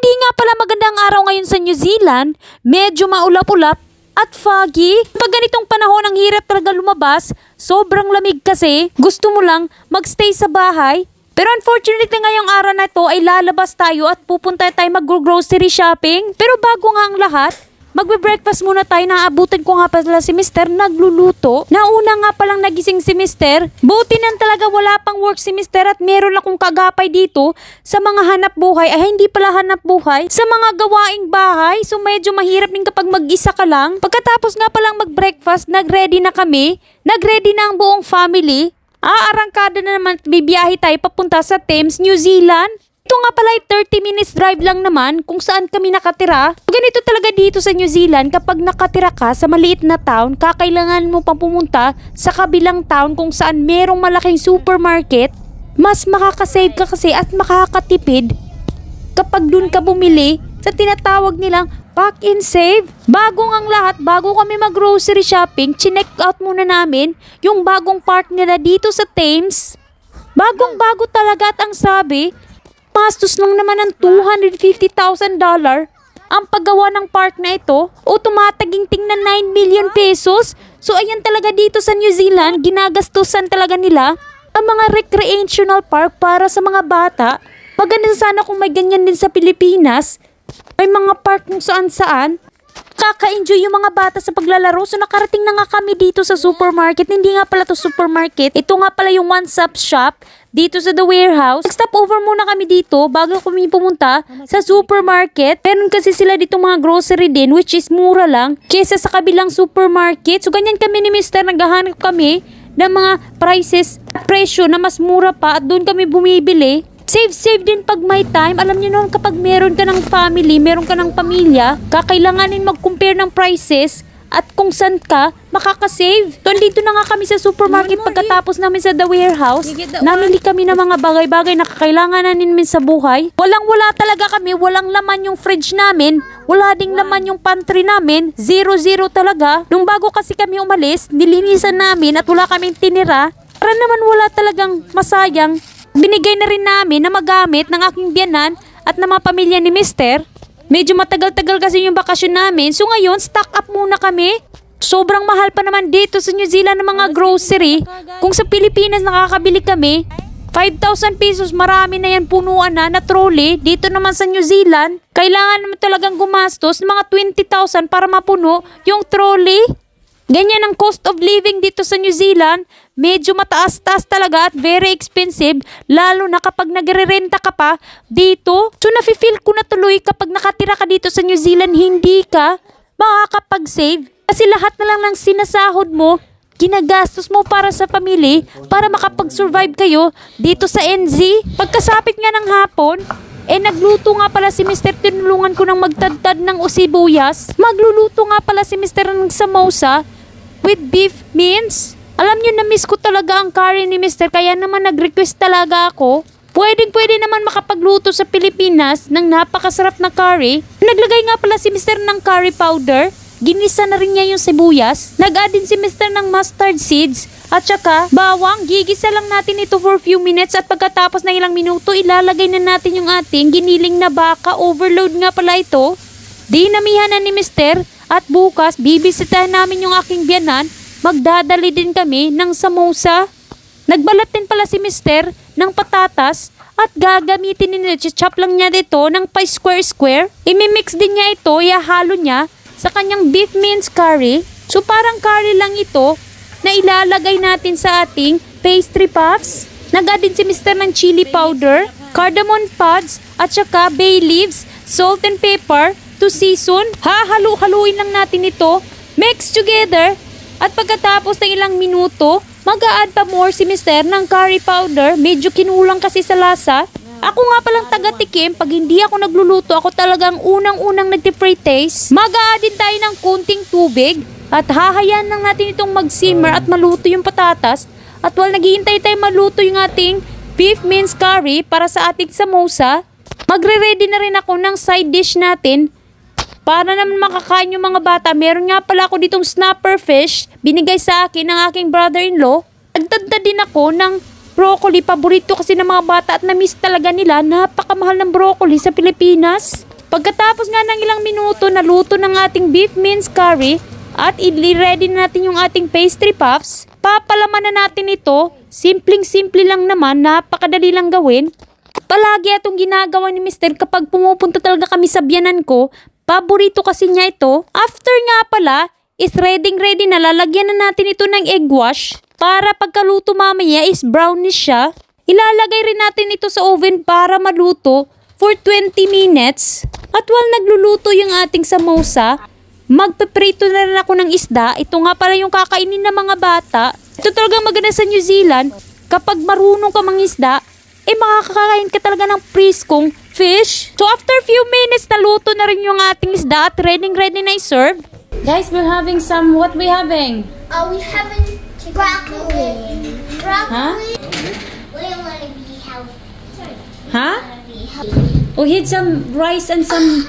Hindi nga pala magandang araw ngayon sa New Zealand, medyo maulap-ulap at foggy. Pag ganitong panahon ang hirap talaga lumabas, sobrang lamig kasi, gusto mo lang magstay sa bahay. Pero unfortunately ngayong araw na ito ay lalabas tayo at pupunta tayo mag-grocery shopping. Pero bago nga ang lahat, magbe-breakfast muna tayo. Naabutan ko nga pala si Mister nagluluto. Nauna nga palang nagising si Mister. Buti nang talaga wala pang work si Mister at meron akong kagapay dito sa mga hanap buhay. Ay hindi pala hanap buhay, sa mga gawaing bahay. So medyo mahirap din kapag mag-isa ka lang. Pagkatapos nga palang mag-breakfast, nag-ready na kami. Nag-ready na ang buong family. Arangkada na naman at bibiyahe tayo papunta sa Thames, New Zealand. Ito nga pala ay 30 minutes drive lang naman kung saan kami nakatira. Ganito talaga dito sa New Zealand, kapag nakatira ka sa maliit na town, kakailangan mo pang pumunta sa kabilang town kung saan merong malaking supermarket. Mas makakasave ka kasi at makakatipid kapag dun ka bumili sa tinatawag nilang pack and save. Bago ang lahat, bago kami mag-grocery shopping, chineck out muna namin yung bagong park nila dito sa Thames. Bagong-bago talaga at ang sabi, mastos lang naman ng $250,000 ang paggawa ng park na ito o tumataginting na 9 million pesos. So ayan talaga dito sa New Zealand, ginagastusan talaga nila ang mga recreational park para sa mga bata. Maganda sana kung may ganyan din sa Pilipinas. May mga park kung saan-saan. Kaka-enjoy yung mga bata sa paglalaro. So nakarating na nga kami dito sa supermarket. Hindi nga pala to supermarket. Ito nga pala yung one-stop shop dito sa The Warehouse. Nag-stop over muna kami dito bago kami pumunta sa supermarket. Meron kasi sila dito mga grocery din which is mura lang kesa sa kabilang supermarket. So ganyan kami ni Mister, naghahanap kami ng mga prices at presyo na mas mura pa at doon kami bumibili. Save din pag may time. Alam niyo noon, kapag meron ka ng family, meron ka ng pamilya, kakailanganin mag-compare ng prices at kung saan ka makakasave. So, andito na nga kami sa supermarket pagkatapos namin sa The Warehouse. Namili kami ng mga bagay-bagay na kakailangan namin sa buhay. Walang-wala talaga kami. Walang laman yung fridge namin. Wala ding laman yung pantry namin. 0-0 talaga. Nung bago kasi kami umalis, nilinisan namin at wala kaming tinira. Para naman wala talagang masayang. Binigay na rin namin na magamit ng aking biyanan at ng mga pamilya ni Mister. Medyo matagal-tagal kasi yung bakasyon namin. So ngayon, stock up muna kami. Sobrang mahal pa naman dito sa New Zealand ng mga grocery. Kung sa Pilipinas nakakabili kami, 5,000 pesos, marami na yan, punuan na trolley. Dito naman sa New Zealand, kailangan naman talagang gumastos ng mga 20,000 para mapuno yung trolley. Ganyan ang cost of living dito sa New Zealand. Medyo mataas-taas talaga at very expensive. Lalo na kapag nagre-renta ka pa dito. So nafe-feel ko na tuloy kapag nakatira ka dito sa New Zealand, hindi ka makakapag-save. Kasi lahat na lang ng sinasahod mo, ginagastos mo para sa family, para makapag-survive kayo dito sa NZ. Pagkasapit nga ng hapon, nagluto nga pala si Mister, tinulungan ko ng magtadtad ng sibuyas. Magluluto nga pala si Mister ng samosa with beef mince. Alam nyo, na-miss ko talaga ang curry ni Mister, kaya naman nag-request talaga ako. Pwede naman makapagluto sa Pilipinas ng napakasarap na curry. Naglagay nga pala si Mister ng curry powder. Ginisa na rin niya yung sibuyas. Nag-add din si Mister ng mustard seeds at saka bawang. Gigisa lang natin ito for few minutes at pagkatapos ng ilang minuto, ilalagay na natin yung ating giniling na baka. Overload nga pala ito. Dinamihan na ni Mister at bukas bibisitahin namin yung aking biyanan. Magdadali din kami ng samosa. Nagbalat din pala si Mister ng patatas at gagamitin niya, chop lang niya dito ng pa-square-square. Imimix din niya ito, ihahalo niya sa kanyang beef mince curry. So parang curry lang ito na ilalagay natin sa ating pastry puffs. Nag-add din si Mister ng chili powder, cardamom pods at saka bay leaves, salt and pepper to season. Hahalu-haluin lang natin ito. Mix together. At pagkatapos ng ilang minuto, mag-a-add pa more si Mister ng curry powder. Medyo kinulang kasi sa lasa. Ako nga palang taga-tikim, pag hindi ako nagluluto, ako talagang unang-unang nagti-free taste. Mag-a-add din tayo ng kunting tubig at hahayaan lang natin itong mag-simmer at maluto yung patatas. At while naghihintay tayo maluto yung ating beef mince curry para sa ating samosa, magre-ready na rin ako ng side dish natin. Para naman makakain yung mga bata, meron nga pala ako ditong snapper fish, binigay sa akin ng aking brother-in-law. Nagtadda din ako ng broccoli, paborito kasi ng mga bata at na-miss talaga nila. Napakamahal ng broccoli sa Pilipinas. Pagkatapos nga ng ilang minuto, naluto ng ating beef mince curry at i-ready na natin yung ating pastry puffs. Papalaman na natin ito. Simpleng-simple lang naman, napakadali lang gawin. Palagi itong ginagawa ni Mr. kapag pumupunta talaga kami sa biyanan ko. Paborito kasi niya ito. After nga pala, is ready na. Lalagyan na natin ito ng egg wash para pagkaluto mamaya is brownish siya. Ilalagay rin natin ito sa oven para maluto for 20 minutes. At while nagluluto yung ating samosa, magpiprito na rin ako ng isda. Ito nga pala yung kakainin ng mga bata. Ito talagang maganda sa New Zealand. Kapag marunong ka mangisda, makakakain ka talaga ng priskong fish. So after few minutes, naluto na rin yung ating isda at ready na i-serve. Guys, we're having some, what we having? We having broccoli. Broccoli. Huh? We want to be healthy. Huh? We had some rice and some,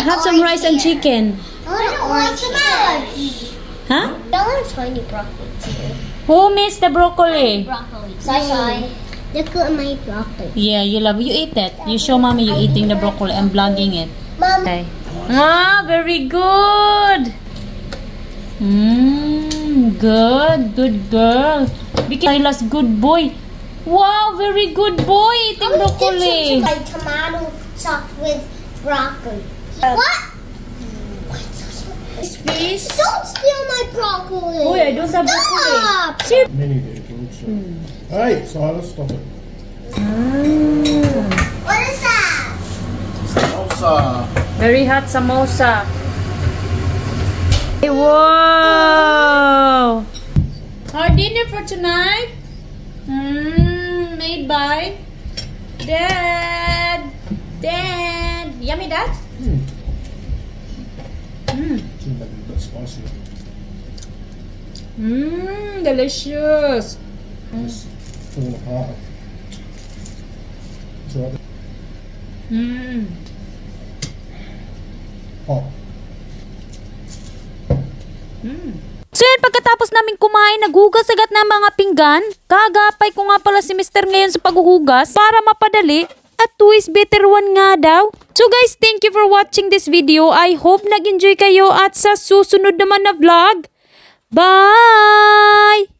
have some rice and chicken. I don't want some allergy. Huh? I want to tiny broccoli too. Who missed the broccoli? Broccoli. Sai. Look at my broccoli. Yeah, you love, you eat it. You show mommy you eating the broccoli. I'm vlogging it. Mom. Okay. Ah, very good. Good girl. Because good boy. Wow, very good boy eating broccoli. My tomato sauce with broccoli. What? Fish. Don't steal my broccoli. Oh, I don't have broccoli. Stop. Mini vehicles. Hey, Silas, stop it. What is that? Salsa. Very hot samosa. Hey, wow! Our dinner for tonight? Made by Dad. Yummy, Dad? Seems like a bit spicy. Delicious. It's falling apart. It's all right. Hot. So yan, pagkatapos namin kumain, naghugas agad ng mga pinggan. Kagapay ko nga pala si Mr. ngayon sa paghuhugas para mapadali at two is better one nga daw. So guys, thank you for watching this video. I hope nag-enjoy kayo at sa susunod naman na vlog. Bye!